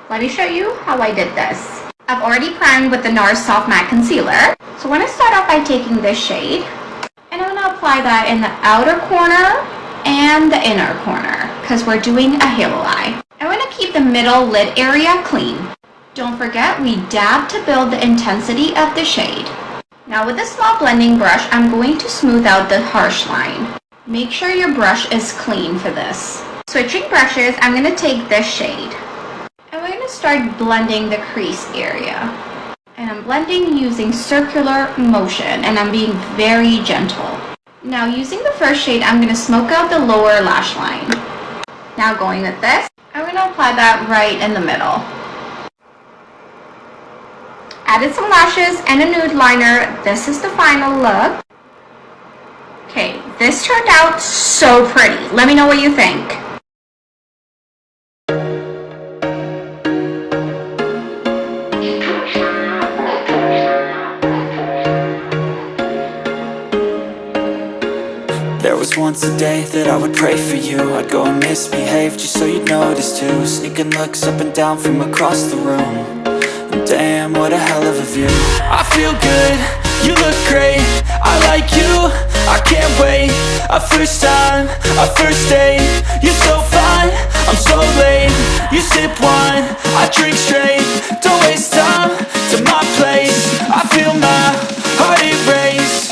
Let me show you how I did this. I've already primed with the NARS Soft Matte Concealer. So I'm going to start off by taking this shade, and I'm going to apply that in the outer corner and the inner corner, because we're doing a halo eye. I'm going to keep the middle lid area clean. Don't forget, we dab to build the intensity of the shade. Now with a small blending brush, I'm going to smooth out the harsh line. Make sure your brush is clean for this. Switching brushes, I'm going to take this shade. And we're going to start blending the crease area. And I'm blending using circular motion, and I'm being very gentle. Now using the first shade, I'm going to smoke out the lower lash line. Now going with this, I'm going to apply that right in the middle. Added some lashes and a nude liner. This is the final look. Okay, this turned out so pretty. Let me know what you think. There was once a day that I would pray for you. I'd go and misbehave just so you'd notice too. Sneaking looks up and down from across the room. And damn, what a hell of a view. I feel good, you look great, I like you, I can't wait. A first time, a first date. You're so fine, I'm so late. You sip wine, I drink straight. Don't waste time to my place. I feel my heart erase.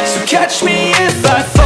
So catch me if I fall.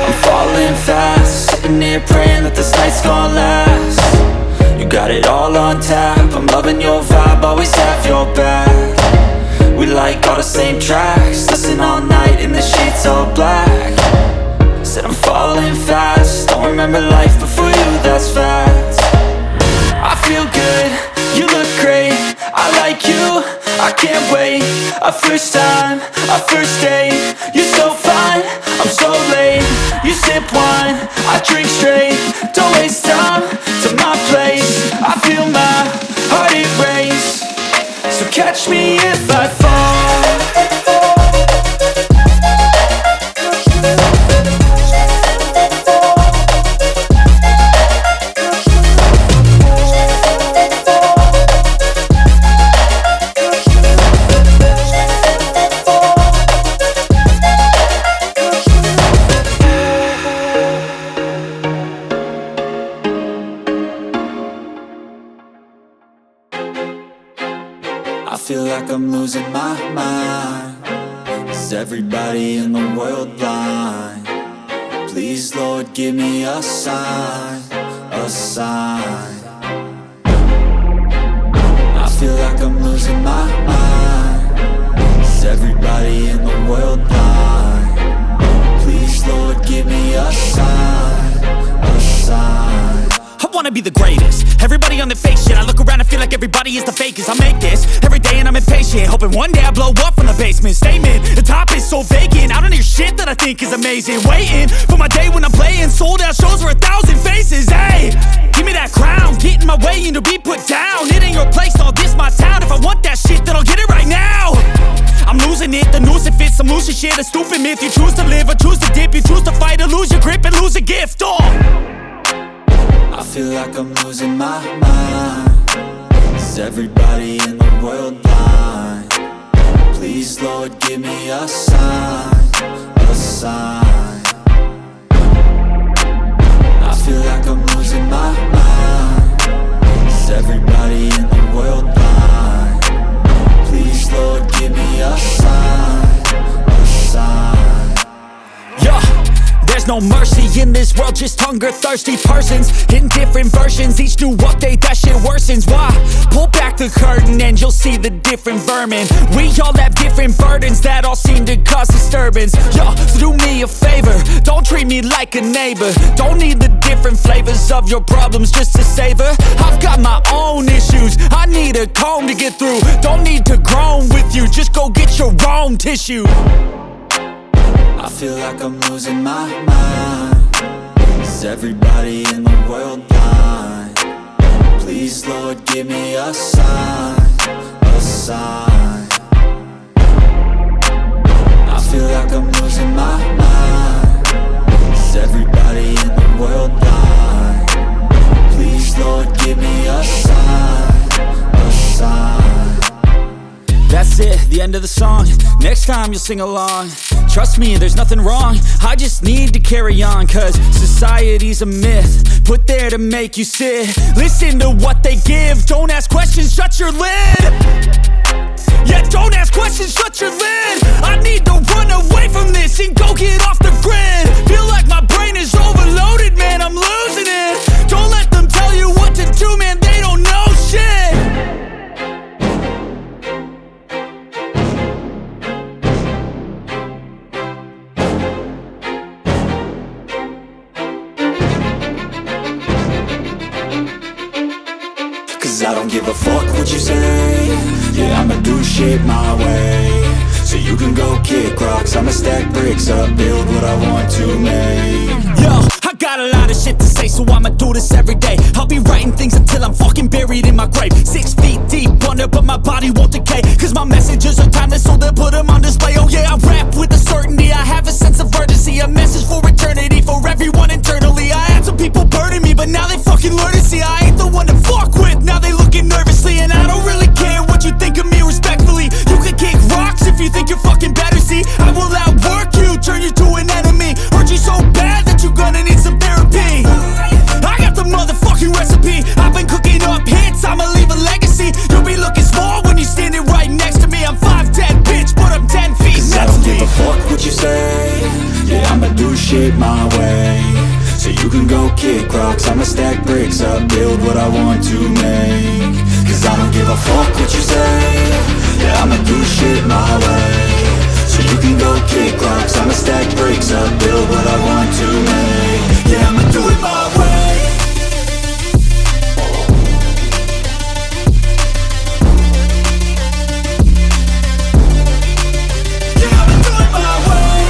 I'm falling fast, sitting here praying that this night's gonna last. You got it all on tap, I'm loving your vibe, always have your back. We like all the same tracks, listen all night in the sheets all black. Said I'm falling fast, don't remember life before you, that's fact. I feel good, you look great, I like you, I can't wait. A first time, a first date. You're so fine, I'm so late. You sip wine, I drink straight. Don't waste time to my place. I feel my heart erase. So catch me if I fall. I feel like I'm losing my mind. Is everybody in the world blind? Please, Lord, give me a sign, a sign. I feel like I'm losing my mind. Is everybody in the world blind? Please, Lord, give me a sign, a sign. I wanna be the greatest. Everybody on the fake shit. I look around and feel like everybody is the fakest. I make this every day and I'm impatient, hoping one day I blow up from the basement. Statement, the top is so vacant. I don't hear shit that I think is amazing. Waiting for my day when I'm playing sold out shows for 1,000 faces. Hey, give me that crown, get in my way and to be put down. It ain't your place, all this my town. If I want that shit, then I'll get it right now. I'm losing it, the noose it fits, some losing shit. A stupid myth, you choose to live or choose to dip. You choose to fight or lose your grip and lose a gift. I feel like I'm losing my mind. Is everybody in the world blind? Please, Lord, give me a sign, a sign. I feel like I'm losing my mind. Is everybody in the world blind? Please, Lord, give me a sign, a sign. Yeah. There's no mercy in this world, just hunger-thirsty persons in different versions. Each new update, that shit worsens. Why? Pull back the curtain and you'll see the different vermin. We all have different burdens that all seem to cause disturbance. Yo, so do me a favor, don't treat me like a neighbor. Don't need the different flavors of your problems just to savor. I've got my own issues, I need a comb to get through. Don't need to groan with you, just go get your own tissue. I feel like I'm losing my mind. Is Is everybody in the world blind? Please, Lord, give me a sign, a sign. I feel like I'm losing my mind. Is everybody in the world blind? Please, Lord, give me a sign, a sign. That's it, the end of the song. Next time you'll sing along. Trust me, there's nothing wrong. I just need to carry on, cause society's a myth put there to make you sit. Listen to what they give. Don't ask questions, shut your lid. Yeah, don't ask questions, shut your lid. I need to run away from this and go get off the grid. Feel like my brain is overloaded, man, I'm losing it. Don't let them tell you what to do, man, they don't know shit. Cause I don't give a fuck what you say. Yeah, I'ma do shit my way. So you can go kick rocks, I'ma stack bricks up, build what I want to make. Yo, I got a lot of shit to say, so I'ma do this every day. I'll be writing things until I'm fucking buried in my grave. 6 feet deep under, but my body won't decay. Cause my messages are timeless, so they'll put them on display. Oh yeah, I rap with a certainty, I have a sense of urgency. A message for eternity, for everyone internally. I had some people burning me, but now they fucking learn to see I ain't the one to fuck with, now they looking nervously. And I don't really care what you think of me, respectfully. You can kick rocks if you think you're fucking better, see. I will outwork you, turn you to an enemy. Hurt you so bad that you're gonna need some therapy. I got the motherfucking recipe. I've been cooking up hits, I'ma leave a legacy. You'll be looking small when you're standing right next to me. I'm 5'10", bitch, but I'm 10 feet Cause next I don't to me. give a fuck what you say. Yeah, I'ma do shit my way. So you can go kick rocks, I'ma stack bricks up, build what I want to make. Cause I don't give a fuck what you say. Yeah, I'ma do shit my way. So you can go kick rocks, I'ma stack bricks up, build what I want to make. Yeah, I'ma do it my way. Yeah, I'ma do it my way.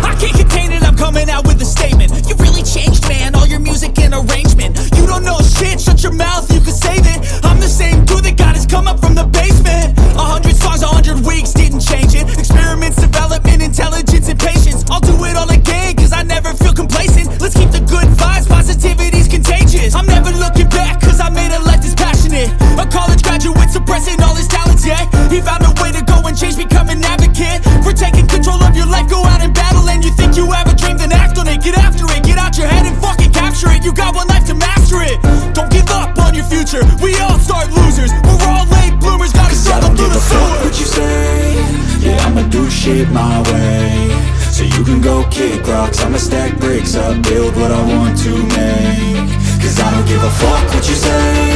I can't contain it, I'm coming out with a statement. You really changed, man, all your music and arrangement. You don't know shit, shut your mouth, you can save it. I'm the same dude that got his come up from the basement. 100 songs, 100 weeks, didn't change it. Experiments, development, intelligence, and patience. I'll do it all again, cause I never feel complacent. Let's keep the good vibes, positivity's contagious. I'm never looking back, cause I made a life that's passionate. A college graduate suppressing all his talents, yeah. He found a way to go and change, become an advocate. For taking control of your life, go out and battle. And you think you have a dream, then act on it. Get after it, get out your head and fucking capture it. You got one life to master it. Don't give up on your future, we all start losers. We're all late bloomers, gotta struggle through the Fuck sewer. what you say. Yeah, I'ma do shit my way. So you can go kick rocks, I'ma stack bricks up, build what I want to make. Cause I don't give a fuck what you say.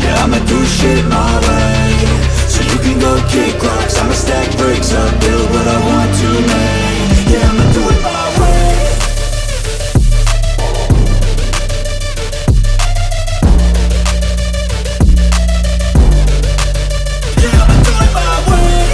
Yeah, I'ma do shit my way. So you can go kick rocks, I'ma stack bricks up, build what I want to make. Yeah, I'ma do it my way. Yeah, I'ma do it my way.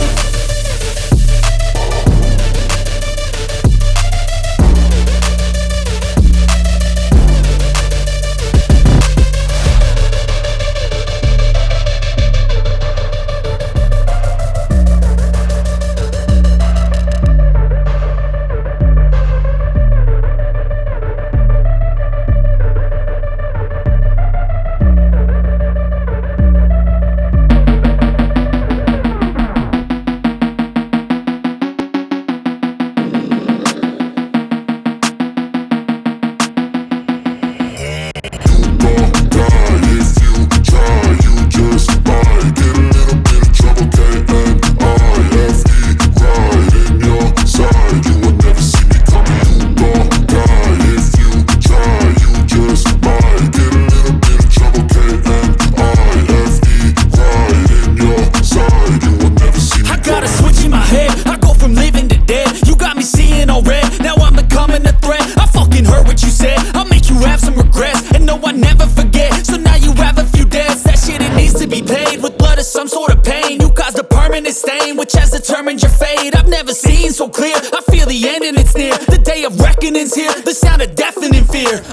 a stain which has determined your fate. I've never seen so clear, I feel the end and it's near. The day of reckoning's here, the sound of deafening fear. You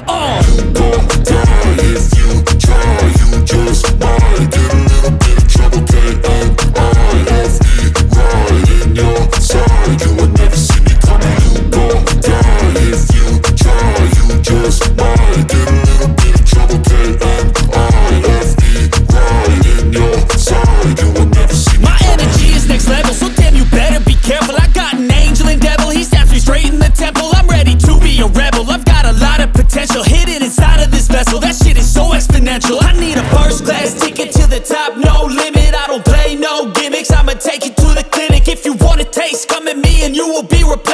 won't die if you try, you just might get a little bit of trouble, K-N-I-F-E, right in your side. You will never see me coming. You won't die if you try, you just might get a little bit of trouble, K-N-I-F-E, right in your side. You will never see me My coming. energy is next level, so damn you better be careful. I got an angel and devil, he stabs me straight in the temple. I'm ready to be a rebel, I've got a lot of potential hidden inside of this vessel. That shit is so exponential. I need a first class ticket to the top, no limit. I don't play no gimmicks, I'ma take you to the clinic. If you want a taste, come at me and you will be replaced.